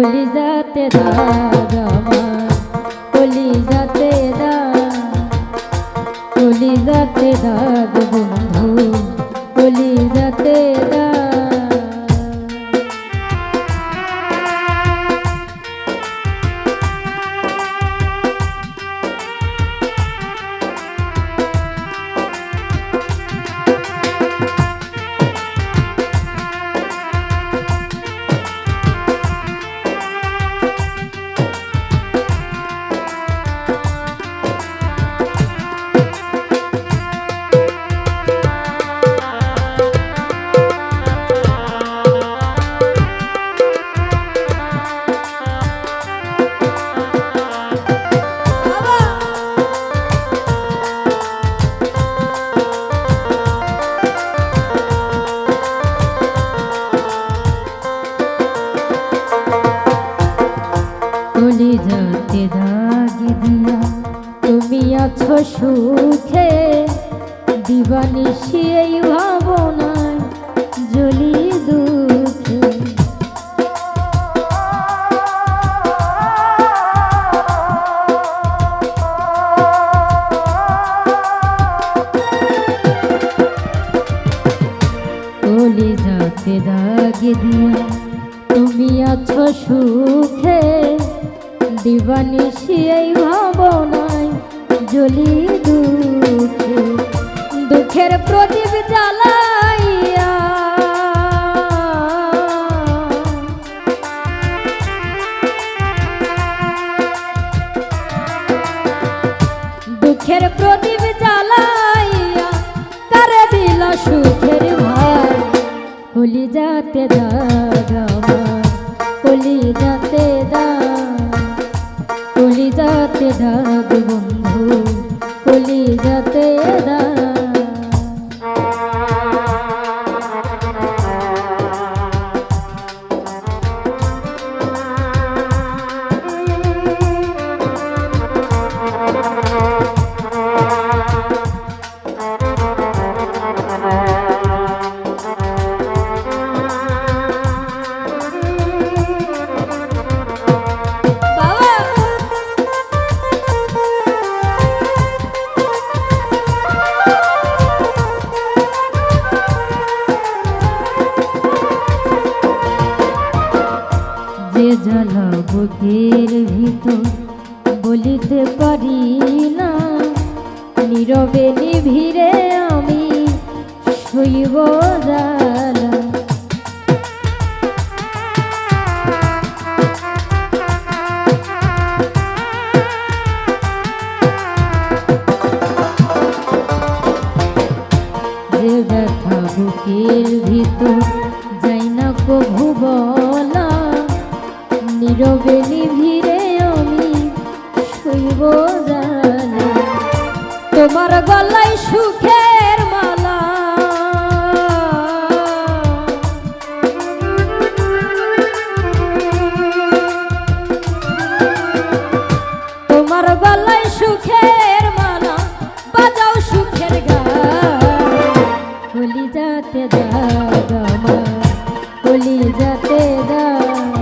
কলিজাতে দাগ আমার, কলিজাতে দাগ, কলিজাতে দাগ বন্ধু, কলিজাতে দাগ। কলিজাতে দাগ দিয়া তুমি আছো সুখে, দিবানিশি এই ভাবনায় জ্বলি দুঃখে। কলিজাতে দাগ দিয়া তুমি আছো সুখে, দিবানিশি এই ভাবনায় জ্বলি দুঃখে। দুঃখের প্রদীপ জ্বালাইয়া দুঃখের প্রদীপ জ্বালাইয়া কারে দিল সুখের ভার। কলিজাতে দাগ আমার, কলিজাতে দাগ, কলিজাতে দাগ বন্ধু, কলিজাতে দাগ। যে জ্বালা বুকের ভিতর বলিতে পারি না, নীরবে নিভিড়ে আমি সইব জ্বালা। যে ব্যথা বুকের ভিতর যাই না কভু বলা, নীরবে নিভিড়ে আমি সইব জ্বালা। তোমার গলায় সুখের মালা, তোমার গলায় সুখের মালা, বাজাও সুখের গান। কলিজাতে দাগ আমার, কলিজাতে দাগ,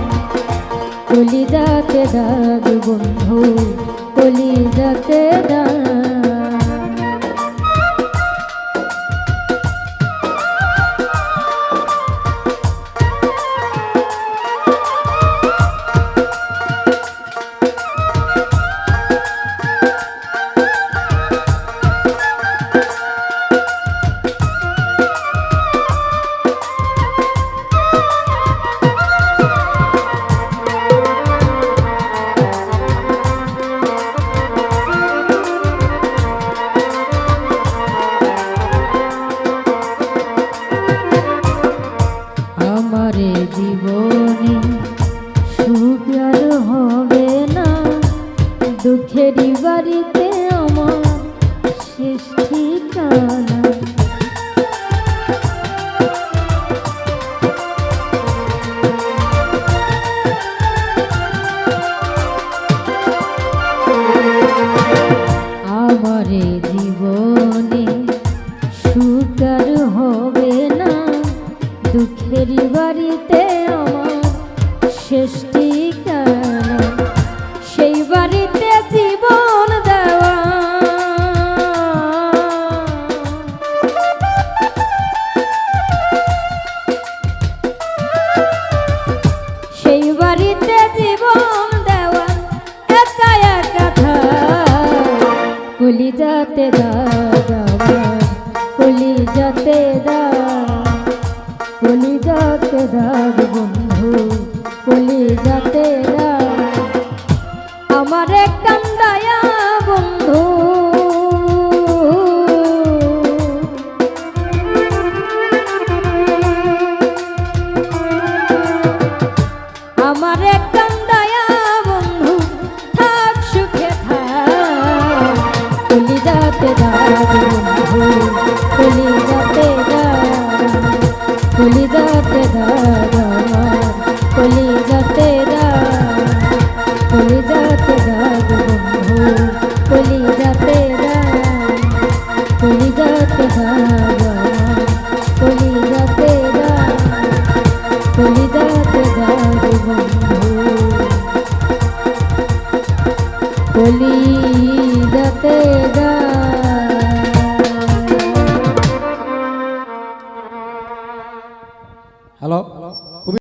কলিজাতে দাগ বন্ধু, কলিজাতে দাগ। আমারে জীবনে সুখ আর হবে না, দুঃখেরই বাড়িতে আমার শেষ ঠিকানা। আমারে জীবনে সুখ আর হবে না, দুঃখেরই বাড়িতে আমার শেষ ঠিকানা। কলিজাতে দাগ আমার কলিজাতে দাগ কলিজাতে দাগ বন্ধু কলিজাতে দাগ আমারে কান্দায়া বন্ধু আমারে কান্দায়া বন্ধু থাক সুখে থাক কলিজাতে দাগ বন্ধু কলিজাতে দাগ কলিজাতে দাগ আমার কলিজাতে দাগ